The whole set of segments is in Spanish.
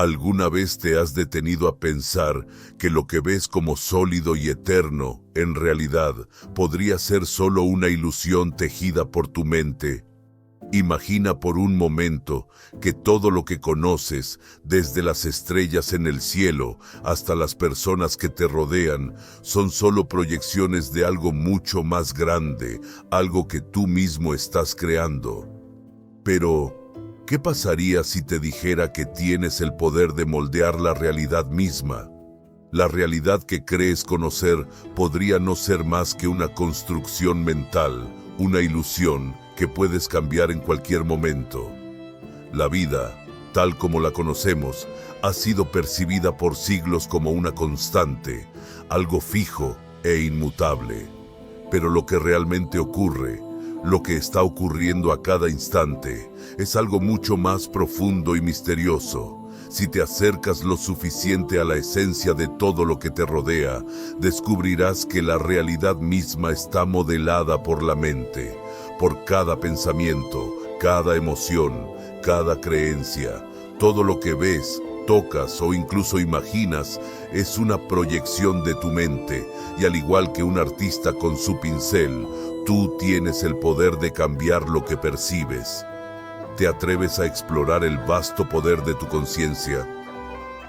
¿Alguna vez te has detenido a pensar que lo que ves como sólido y eterno, en realidad, podría ser solo una ilusión tejida por tu mente? Imagina por un momento que todo lo que conoces, desde las estrellas en el cielo hasta las personas que te rodean, son solo proyecciones de algo mucho más grande, algo que tú mismo estás creando. Pero, ¿qué pasaría si te dijera que tienes el poder de moldear la realidad misma? La realidad que crees conocer podría no ser más que una construcción mental, una ilusión que puedes cambiar en cualquier momento. La vida, tal como la conocemos, ha sido percibida por siglos como una constante, algo fijo e inmutable. Pero lo que realmente ocurre, lo que está ocurriendo a cada instante, es algo mucho más profundo y misterioso. Si te acercas lo suficiente a la esencia de todo lo que te rodea, descubrirás que la realidad misma está modelada por la mente, por cada pensamiento, cada emoción, cada creencia. Todo lo que ves, tocas o incluso imaginas es una proyección de tu mente, y al igual que un artista con su pincel, tú tienes el poder de cambiar lo que percibes. ¿Te atreves a explorar el vasto poder de tu conciencia?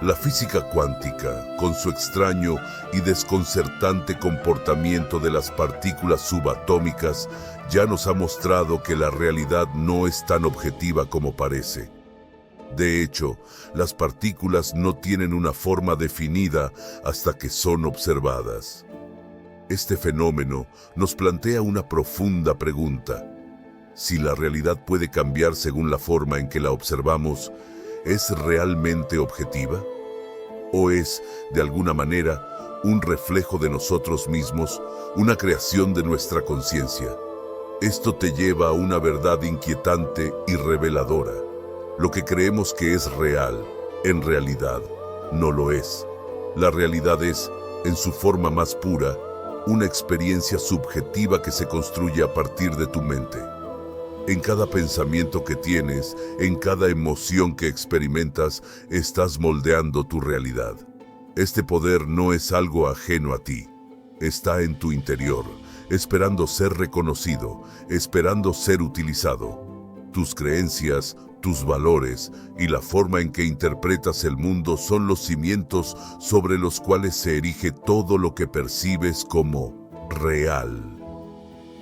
La física cuántica, con su extraño y desconcertante comportamiento de las partículas subatómicas, ya nos ha mostrado que la realidad no es tan objetiva como parece. De hecho, las partículas no tienen una forma definida hasta que son observadas. Este fenómeno nos plantea una profunda pregunta. Si la realidad puede cambiar según la forma en que la observamos, ¿es realmente objetiva? ¿O es, de alguna manera, un reflejo de nosotros mismos, una creación de nuestra conciencia? Esto te lleva a una verdad inquietante y reveladora. Lo que creemos que es real, en realidad, no lo es. La realidad es, en su forma más pura, una experiencia subjetiva que se construye a partir de tu mente. En cada pensamiento que tienes, en cada emoción que experimentas, estás moldeando tu realidad. Este poder no es algo ajeno a ti. Está en tu interior, esperando ser reconocido, esperando ser utilizado. Tus creencias, tus valores y la forma en que interpretas el mundo son los cimientos sobre los cuales se erige todo lo que percibes como real.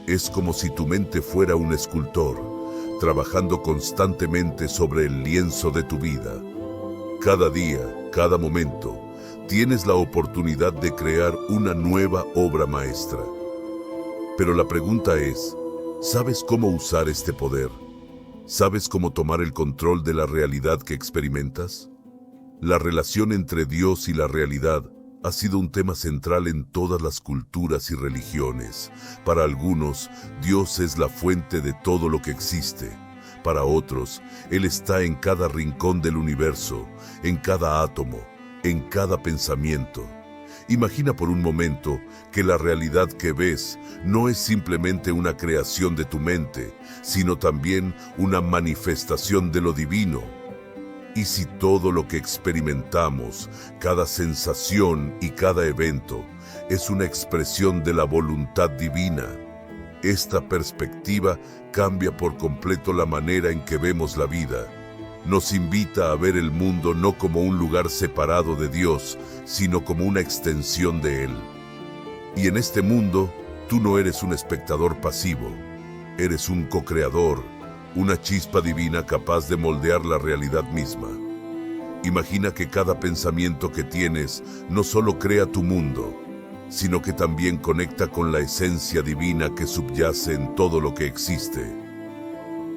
Es como si tu mente fuera un escultor, trabajando constantemente sobre el lienzo de tu vida. Cada día, cada momento, tienes la oportunidad de crear una nueva obra maestra. Pero la pregunta es, ¿sabes cómo usar este poder? ¿Sabes cómo tomar el control de la realidad que experimentas? La relación entre Dios y la realidad ha sido un tema central en todas las culturas y religiones. Para algunos, Dios es la fuente de todo lo que existe. Para otros, Él está en cada rincón del universo, en cada átomo, en cada pensamiento. Imagina por un momento que la realidad que ves no es simplemente una creación de tu mente, sino también una manifestación de lo divino. ¿Y si todo lo que experimentamos, cada sensación y cada evento, es una expresión de la voluntad divina? Esta perspectiva cambia por completo la manera en que vemos la vida. Nos invita a ver el mundo no como un lugar separado de Dios, sino como una extensión de Él. Y en este mundo, tú no eres un espectador pasivo, eres un co-creador, una chispa divina capaz de moldear la realidad misma. Imagina que cada pensamiento que tienes no solo crea tu mundo, sino que también conecta con la esencia divina que subyace en todo lo que existe.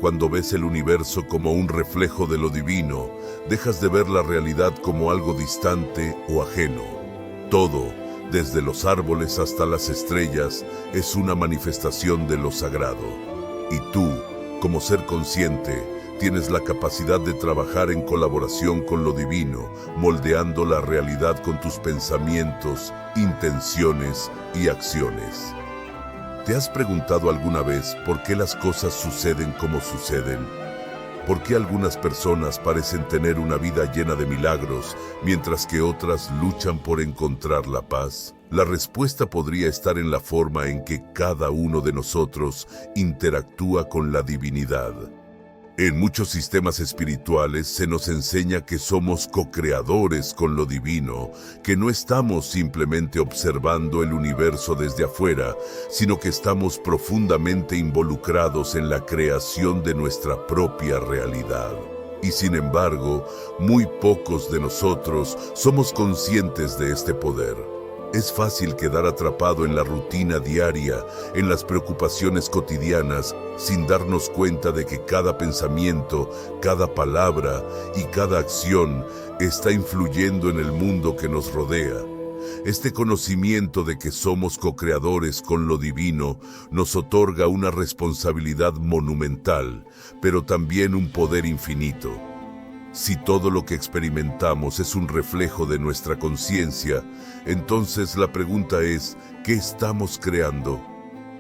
Cuando ves el universo como un reflejo de lo divino, dejas de ver la realidad como algo distante o ajeno. Todo, desde los árboles hasta las estrellas, es una manifestación de lo sagrado. Y tú, como ser consciente, tienes la capacidad de trabajar en colaboración con lo divino, moldeando la realidad con tus pensamientos, intenciones y acciones. ¿Te has preguntado alguna vez por qué las cosas suceden como suceden? ¿Por qué algunas personas parecen tener una vida llena de milagros, mientras que otras luchan por encontrar la paz? La respuesta podría estar en la forma en que cada uno de nosotros interactúa con la divinidad. En muchos sistemas espirituales se nos enseña que somos co-creadores con lo divino, que no estamos simplemente observando el universo desde afuera, sino que estamos profundamente involucrados en la creación de nuestra propia realidad. Y sin embargo, muy pocos de nosotros somos conscientes de este poder. Es fácil quedar atrapado en la rutina diaria, en las preocupaciones cotidianas, sin darnos cuenta de que cada pensamiento, cada palabra y cada acción está influyendo en el mundo que nos rodea. Este conocimiento de que somos co-creadores con lo divino nos otorga una responsabilidad monumental, pero también un poder infinito. Si todo lo que experimentamos es un reflejo de nuestra conciencia, entonces la pregunta es, ¿qué estamos creando?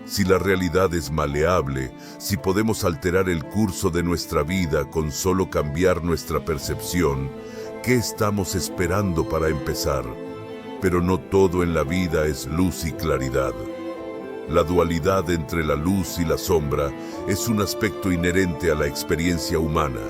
Si la realidad es maleable, si podemos alterar el curso de nuestra vida con solo cambiar nuestra percepción, ¿qué estamos esperando para empezar? Pero no todo en la vida es luz y claridad. La dualidad entre la luz y la sombra es un aspecto inherente a la experiencia humana.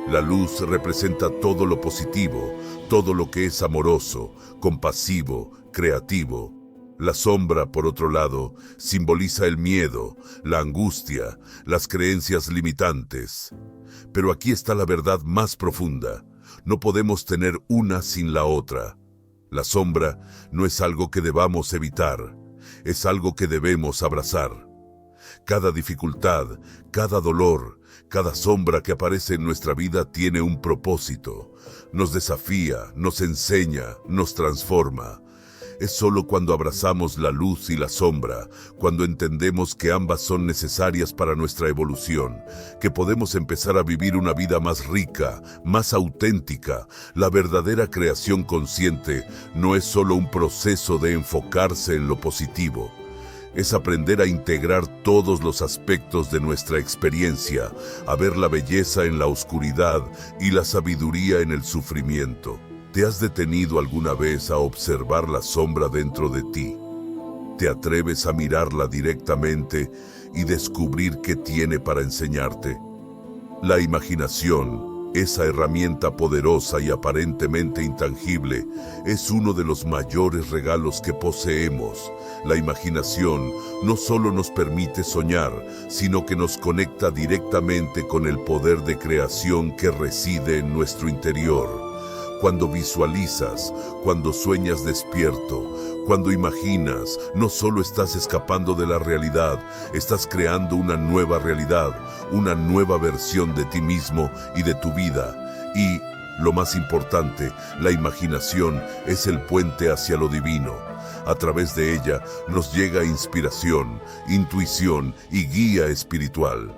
La luz representa todo lo positivo, todo lo que es amoroso, compasivo, creativo. La sombra, por otro lado, simboliza el miedo, la angustia, las creencias limitantes. Pero aquí está la verdad más profunda. No podemos tener una sin la otra. La sombra no es algo que debamos evitar, es algo que debemos abrazar. Cada dificultad, cada dolor, cada sombra que aparece en nuestra vida tiene un propósito. Nos desafía, nos enseña, nos transforma. Es solo cuando abrazamos la luz y la sombra, cuando entendemos que ambas son necesarias para nuestra evolución, que podemos empezar a vivir una vida más rica, más auténtica. La verdadera creación consciente no es solo un proceso de enfocarse en lo positivo. Es aprender a integrar todos los aspectos de nuestra experiencia, a ver la belleza en la oscuridad y la sabiduría en el sufrimiento. ¿Te has detenido alguna vez a observar la sombra dentro de ti? ¿Te atreves a mirarla directamente y descubrir qué tiene para enseñarte? La imaginación, esa herramienta poderosa y aparentemente intangible, es uno de los mayores regalos que poseemos. La imaginación no solo nos permite soñar, sino que nos conecta directamente con el poder de creación que reside en nuestro interior. Cuando visualizas, cuando sueñas despierto, cuando imaginas, no solo estás escapando de la realidad, estás creando una nueva realidad, una nueva versión de ti mismo y de tu vida. Y, lo más importante, la imaginación es el puente hacia lo divino. A través de ella nos llega inspiración, intuición y guía espiritual.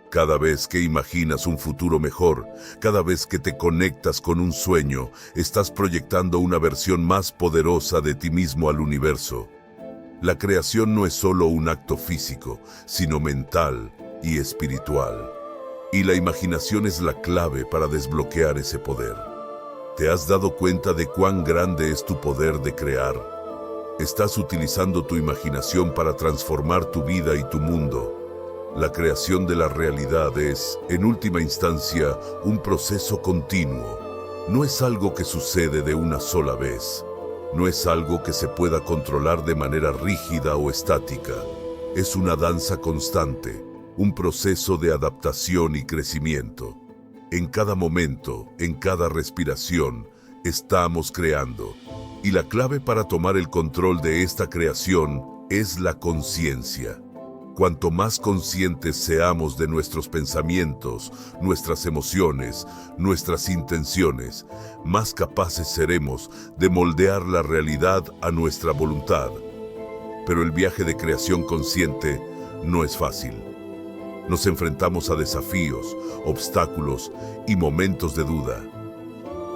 Cada vez que imaginas un futuro mejor, cada vez que te conectas con un sueño, estás proyectando una versión más poderosa de ti mismo al universo. La creación no es solo un acto físico, sino mental y espiritual. Y la imaginación es la clave para desbloquear ese poder. ¿Te has dado cuenta de cuán grande es tu poder de crear? Estás utilizando tu imaginación para transformar tu vida y tu mundo. La creación de la realidad es, en última instancia, un proceso continuo. No es algo que sucede de una sola vez. No es algo que se pueda controlar de manera rígida o estática. Es una danza constante, un proceso de adaptación y crecimiento. En cada momento, en cada respiración, estamos creando. Y la clave para tomar el control de esta creación es la conciencia. Cuanto más conscientes seamos de nuestros pensamientos, nuestras emociones, nuestras intenciones, más capaces seremos de moldear la realidad a nuestra voluntad. Pero el viaje de creación consciente no es fácil. Nos enfrentamos a desafíos, obstáculos y momentos de duda.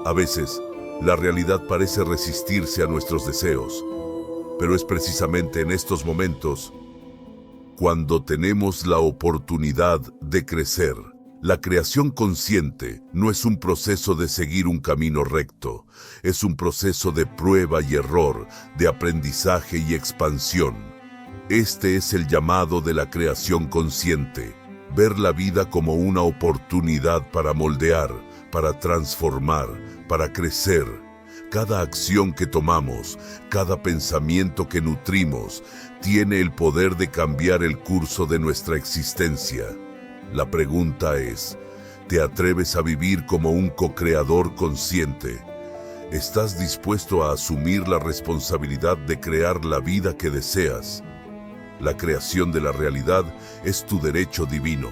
A veces, la realidad parece resistirse a nuestros deseos, pero es precisamente en estos momentos cuando tenemos la oportunidad de crecer. La creación consciente no es un proceso de seguir un camino recto, es un proceso de prueba y error, de aprendizaje y expansión. Este es el llamado de la creación consciente, ver la vida como una oportunidad para moldear, para transformar, para crecer. Cada acción que tomamos, cada pensamiento que nutrimos, tiene el poder de cambiar el curso de nuestra existencia. La pregunta es, ¿te atreves a vivir como un co-creador consciente? ¿Estás dispuesto a asumir la responsabilidad de crear la vida que deseas? La creación de la realidad es tu derecho divino,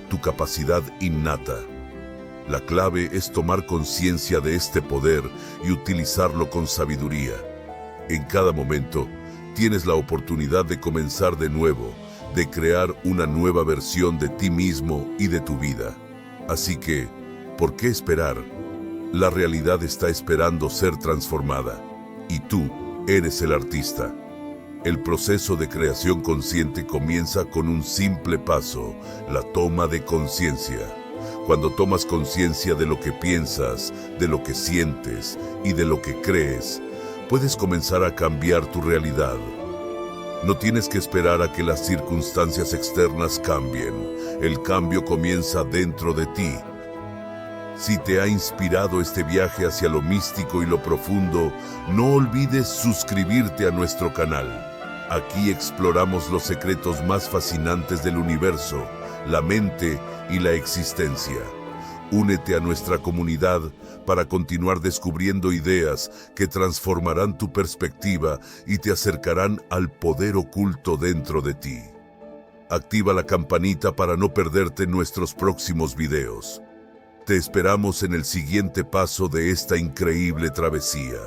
tu capacidad innata. La clave es tomar conciencia de este poder y utilizarlo con sabiduría. En cada momento, tienes la oportunidad de comenzar de nuevo, de crear una nueva versión de ti mismo y de tu vida. Así que, ¿por qué esperar? La realidad está esperando ser transformada, y tú eres el artista. El proceso de creación consciente comienza con un simple paso, la toma de conciencia. Cuando tomas conciencia de lo que piensas, de lo que sientes y de lo que crees, puedes comenzar a cambiar tu realidad. No tienes que esperar a que las circunstancias externas cambien. El cambio comienza dentro de ti. Si te ha inspirado este viaje hacia lo místico y lo profundo, no olvides suscribirte a nuestro canal. Aquí exploramos los secretos más fascinantes del universo, la mente y la existencia. Únete a nuestra comunidad para continuar descubriendo ideas que transformarán tu perspectiva y te acercarán al poder oculto dentro de ti. Activa la campanita para no perderte nuestros próximos videos. Te esperamos en el siguiente paso de esta increíble travesía.